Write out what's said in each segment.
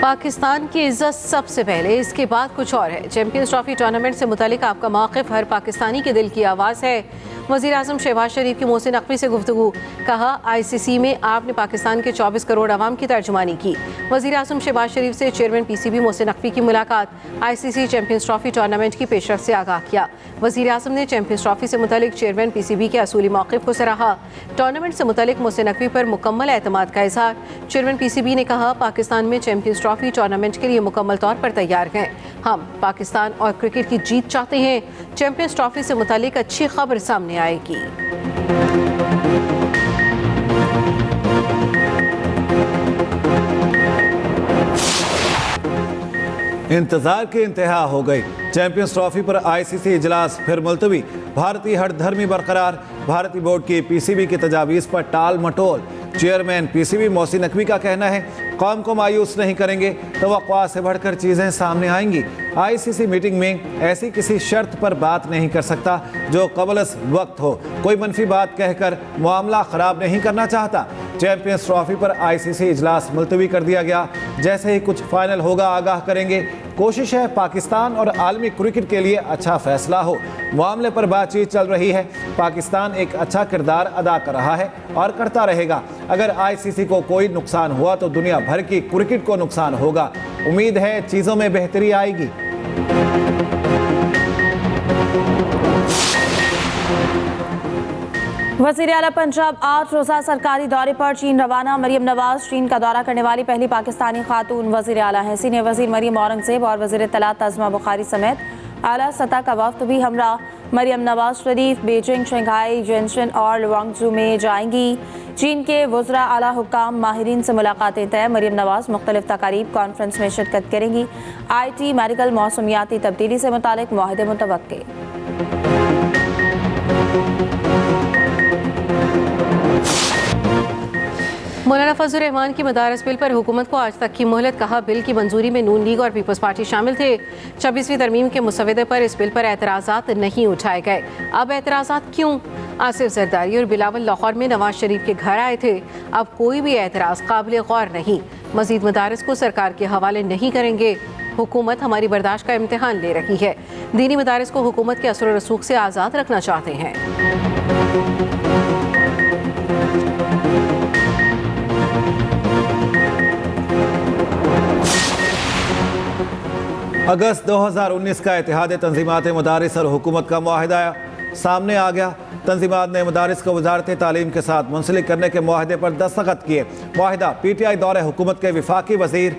पाकिस्तान की इज्जत सबसे पहले, इसके बाद कुछ और है। चैंपियंस ट्रॉफी टूर्नामेंट से मुतालिक आपका मौक़िफ़ हर पाकिस्तानी के दिल की आवाज़ है। वज़ीर आज़म शहबाज शरीफ की मोहसिन नक़वी से गुफ्तगू, कहा ICC में आपने पाकिस्तान के 24 करोड़ आवाम की तर्जुमानी की। वज़ीर आज़म शहबाज शरीफ से चेयरमैन PCB मोहसिन नक़वी की मुलाकात, ICC चैंपियंस ट्रॉफी टूर्नामेंट की पेशरफ से आगाह किया। वज़ीर आज़म ने चैंपियंस ट्रॉफी से मुतालिक चेयरमैन PCB के असूली मौक़िफ़ को सराहा। टूर्नामेंट से मुतालिक मोहसिन नक़वी पर मुकम्मल एतमाद का इज़हार। चेयरमैन PCB ने कहा, पाकिस्तान में चैंपियंस ट्रॉफी टूर्नामेंट के लिए मुकम्मल तौर पर तैयार हैं। हम पाकिस्तान और क्रिकेट की जीत चाहते हैं। चैंपियंस ट्रॉफी से मुतालिक अच्छी खबर सामने आएगी। इंतजार की इंतहा हो गई। चैंपियंस ट्रॉफी पर ICC इजलास फिर मुलतवी। भारतीय हठधर्मी बरकरार। भारतीय बोर्ड की PCB की तजावीज़ पर टाल मटोल। चेयरमैन PCB मोहसिन नक़वी का कहना है, कौम को मायूस नहीं करेंगे, तवक्कुआ से बढ़कर चीज़ें सामने आएंगी। ICC मीटिंग में ऐसी किसी शर्त पर बात नहीं कर सकता जो क़बल वक्त हो। कोई मनफी बात कहकर मामला ख़राब नहीं करना चाहता। चैंपियंस ट्रॉफी पर ICC इजलास मुलतवी कर दिया गया। जैसे ही कुछ फाइनल होगा आगाह करेंगे। कोशिश है पाकिस्तान और आलमी क्रिकेट के लिए अच्छा फैसला हो। मामले पर बातचीत चल रही है। पाकिस्तान एक अच्छा किरदार अदा कर रहा है और करता रहेगा। अगर ICC को कोई नुकसान हुआ तो दुनिया भर की क्रिकेट को नुकसान होगा। उम्मीद है चीज़ों में बेहतरी आएगी। वज़ीर आला पंजाब 8 रोज़ा सरकारी दौरे पर चीन रवाना। मरियम नवाज चीन का दौरा करने वाली पहली पाकिस्तानी खातून वज़ीर आला हैं। सीनियर वज़ीर मरियम औरंगज़ेब और वज़ीर इत्तलात अज़मा बुखारी समेत आला सतह का वफ़द भी हमरा Maryam Nawaz Sharif Beijing, Shanghai, Jensen और लुआंगजू में जाएंगी। चीन के वज़रा आला हुक्काम माहिरीन से मुलाकातें तय। मरियम नवाज मुख्तलिफ तकारीब कॉन्फ्रेंस में शिरकत करेंगी। IT, मेडिकल, मौसमियाती तब्दीली से मुतालिक मुआहदे मुतवक्के। मौलाना फजल रहमान की मदारस बिल पर हुकूमत को आज तक की मोहलत, कहा बिल की मंजूरी में नून लीग और पीपल्स पार्टी शामिल थे। 26वीं तरमीम के मुसवदे पर इस बिल पर एतराज़ात नहीं उठाए गए। अब एतराज़ात क्यों? आसिफ जरदारी और बिलावल लाहौर में नवाज शरीफ के घर आए थे। अब कोई भी एतराज़ काबिल गौर नहीं। मजीद मदारस को सरकार के हवाले नहीं करेंगे। हुकूमत हमारी बर्दाश्त का इम्तिहान ले रही है। दीनी मदारस को हुकूमत के असर रसूख से आज़ाद रखना चाहते हैं। अगस्त 2019 का इत्तेहाद तंजीमात मदारिस और हुकूमत का मुआहदा सामने आ गया। तंजीमात ने मदारिस को वजारत तालीम के साथ मुंसलिक करने के मुआहदे पर दस्तखत किए। मुआहदा PTI दौरे हुकूमत के वफाकी वज़ीर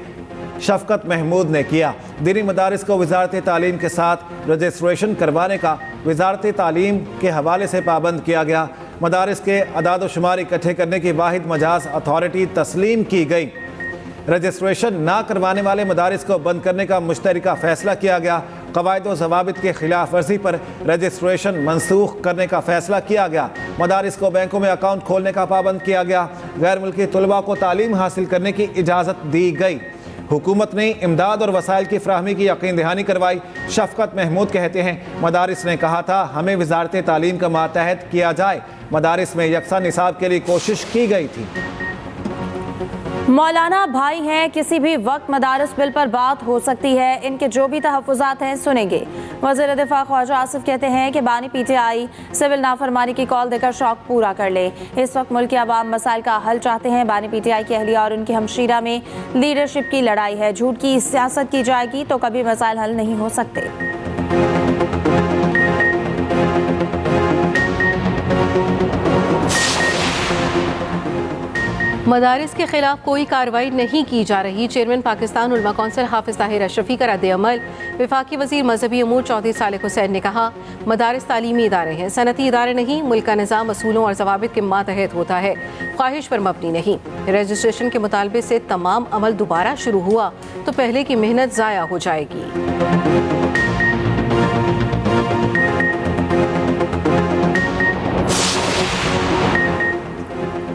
शफकत महमूद ने किया। दीनी मदारिस को वजारत तालीम के साथ रजिस्ट्रेशन करवाने का वजारत तालीम के हवाले से पाबंद किया गया। मदारिस के अदाद शुमार इकट्ठे करने की वाहिद मजाज अथॉरिटी तस्लीम की गई। रजिस्ट्रेशन ना करवाने वाले मदारिस को बंद करने का मुश्तरका फैसला किया गया। क़वाइद व ज़वाबित के खिलाफ वर्जी पर रजिस्ट्रेशन मनसूख करने का फैसला किया गया। मदारिस को बैंकों में अकाउंट खोलने का पाबंद किया गया। गैर मुल्की तलबा को तालीम हासिल करने की इजाज़त दी गई। हुकूमत ने इमदाद और वसाइल की फ्राहमी की यकीन दहानी करवाई। शफकत महमूद कहते हैं, मदारिस ने कहा था हमें वजारत तालीम का मातहत किया जाए। मदारिस में यकसा निसाब के लिए कोशिश की गई थी। मौलाना भाई हैं, किसी भी वक्त मदारस बिल पर बात हो सकती है। इनके जो भी तहफ़्फ़ुज़ात हैं सुनेंगे। वज़ीर दिफ़ा ख्वाजा आसिफ कहते हैं कि बानी PTI सिविल नाफरमानी की कॉल देकर शौक पूरा कर ले। इस वक्त मुल्क के अवाम मसाइल का हल चाहते हैं। बानी PTI की अहलिया और उनकी हमशीरा में लीडरशिप की लड़ाई है। झूठ की सियासत की जाएगी तो कभी मसाइल हल नहीं हो सकते। मदारिस के खिलाफ कोई कार्रवाई नहीं की जा रही। चेयरमैन पाकिस्तान उलमा कौंसिल हाफिज ताहिर अशरफी का रद्द अमल। वफाकी वज़ीर मजहबी अमूर चौधरी सालेह हुसैन ने कहा, मदारिस तालीमी इदारे हैं, सनती इदारे नहीं। मुल्क का निज़ाम असूलों और ज़वाबित के मातहत होता है, ख्वाहिश पर मबनी नहीं। रजिस्ट्रेशन के मुतालबे से तमाम अमल दोबारा शुरू हुआ तो पहले की मेहनत ज़ाया हो जाएगी।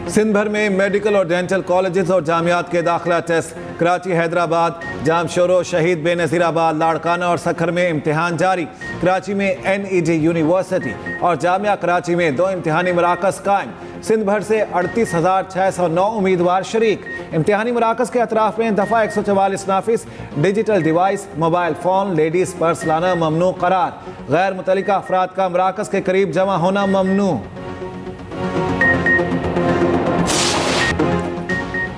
सिंध भर में मेडिकल और डेंटल कॉलेजेस और जामियात के दाखिला टेस्ट कराची, हैदराबाद, जामशोरो, शहीद बेनज़ीराबाद, लाड़काना और सखर में इम्तिहान जारी। कराची में NEG यूनिवर्सिटी और जामिया कराची में 2 इम्तिहानी मराकज़ कायम। सिंध भर से 38,609 उम्मीदवार शरीक। इम्तिहानी मराकज़ के अतराफ में दफ़ा 144 नाफिस, digital device, mobile phone, ladies purse लाना ममनू करार। गैर मुतल्लिका अफराद का मराकज़ के करीब जमा होना ममनू।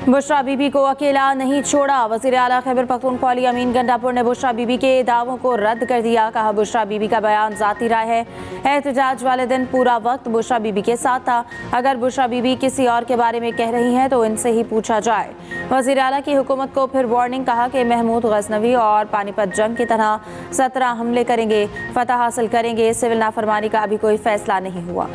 बुशरा बीबी को अकेला नहीं छोड़ा। वज़ीर आला खैबर पख्तूनख्वा अमीन गंडापुर ने बुशरा बीबी के दावों को रद्द कर दिया। कहा, बुशरा बीबी का बयान ज़ाती राय है। एहतजाज वाले दिन पूरा वक्त बुशरा बीबी के साथ था। अगर बुशरा बीबी किसी और के बारे में कह रही हैं तो इनसे ही पूछा जाए। वज़ीर आला की हुकूमत को फिर वार्निंग। कहा कि महमूद गजनवी और पानीपत जंग की तरह 17 हमले करेंगे, फतह हासिल करेंगे। सिविल नाफरमानी का अभी कोई फैसला नहीं हुआ।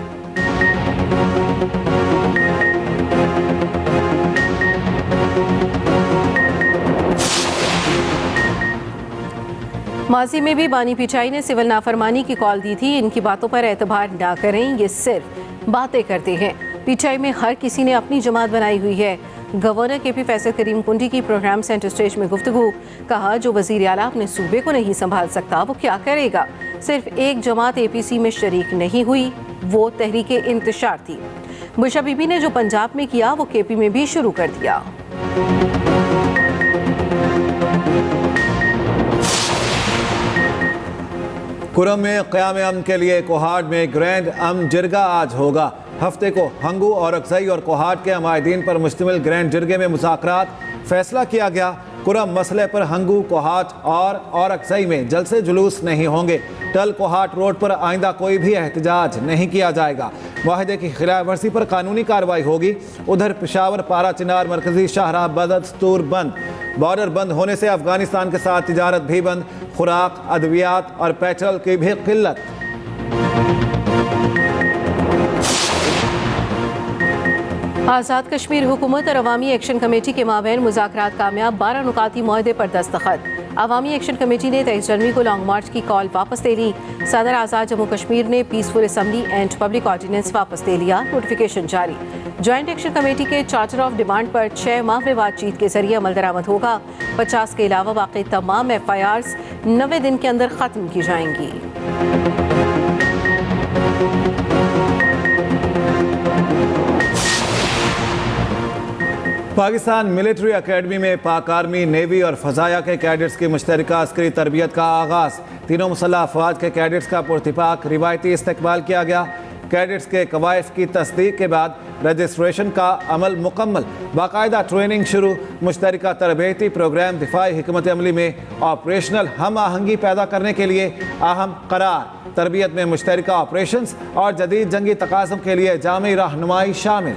माजी में भी बानी पिचाई ने सिविल नाफरमानी की कॉल दी थी। इनकी बातों पर एतबार ना करें, ये सिर्फ बातें करते हैं। पिचाई में हर किसी ने अपनी जमात बनाई हुई है। गवर्नर के पी फैसल करीम कुंडी की प्रोग्राम सेंटर स्टेज में गुफ्तगू। कहा, जो वजीर आला अपने सूबे को नहीं संभाल सकता वो क्या करेगा। सिर्फ एक जमात APC में शरीक नहीं हुई, वो तहरीक इंतशार थी। बुशरा बीबी ने जो पंजाब में किया वो KP में भी शुरू कर दिया। कुरम में क़याम अमन के लिए कोहाट में ग्रैंड अमन जिरगा आज होगा। हफ्ते को हंगू और अक्सई और कोहाट के अमायदीन पर मुश्तमिल ग्रैंड जिरगे में मुज़ाकरात। फैसला किया गया, कुरम मसले पर हंगू, कोहाट और अक्सई में जलसे जुलूस नहीं होंगे। टल कोहाट रोड पर आइंदा कोई भी एहतजाज नहीं किया जाएगा। मुआहदे की खिलाफ वर्जी पर कानूनी कार्रवाई होगी। उधर पेशावर पारा चिनार मरकजी शाहराह बदस्तूर बंद। बॉर्डर बंद होने से अफगानिस्तान के साथ तिजारत भी बंद। खुराक, अद्वियात और पेट्रोल की भी किल्लत। आज़ाद कश्मीर हुकूमत और अवामी एक्शन कमेटी के माबैन मुज़ाकरात कामयाब। 12 नुकाती मुआहदे पर दस्तखत। अवामी एक्शन कमेटी ने 23 जनवरी को लॉन्ग मार्च की कॉल वापस ले ली। सदर आज़ाद जम्मू कश्मीर ने peaceful assembly and public ordinance वापस ले लिया। नोटिफिकेशन जारी। जॉइंट एक्शन कमेटी के चार्टर ऑफ डिमांड पर 6 माह में बातचीत के जरिए अमल दरामद होगा। 50 के अलावा बाकी तमाम FIRs 90 दिन के अंदर ख़त्म की जाएंगी। पाकिस्तान मिलिट्री अकेडमी में पाक आर्मी, नेवी और फ़ज़ाया के कैडेट्स की मुश्तरका अस्करी तरबियत का आगाज़। तीनों मुसल्लह अफवाज के कैडेट्स का पुरतिपाक रिवायती इस्तकबाल किया गया। कैडेट्स के कवायद की तस्दीक के बाद रजिस्ट्रेशन का अमल मुकम्मल। बाकायदा ट्रेनिंग शुरू। मुश्तरका तरबेती प्रोग्राम दिफाई हिकमत अमली में ऑपरेशनल हम आहंगी पैदा करने के लिए अहम करार। तरबियत में मुश्तरका ऑपरेशंस और जदीद जंगी तकाज़ुम के लिए जामी रहनुमाई शामिल।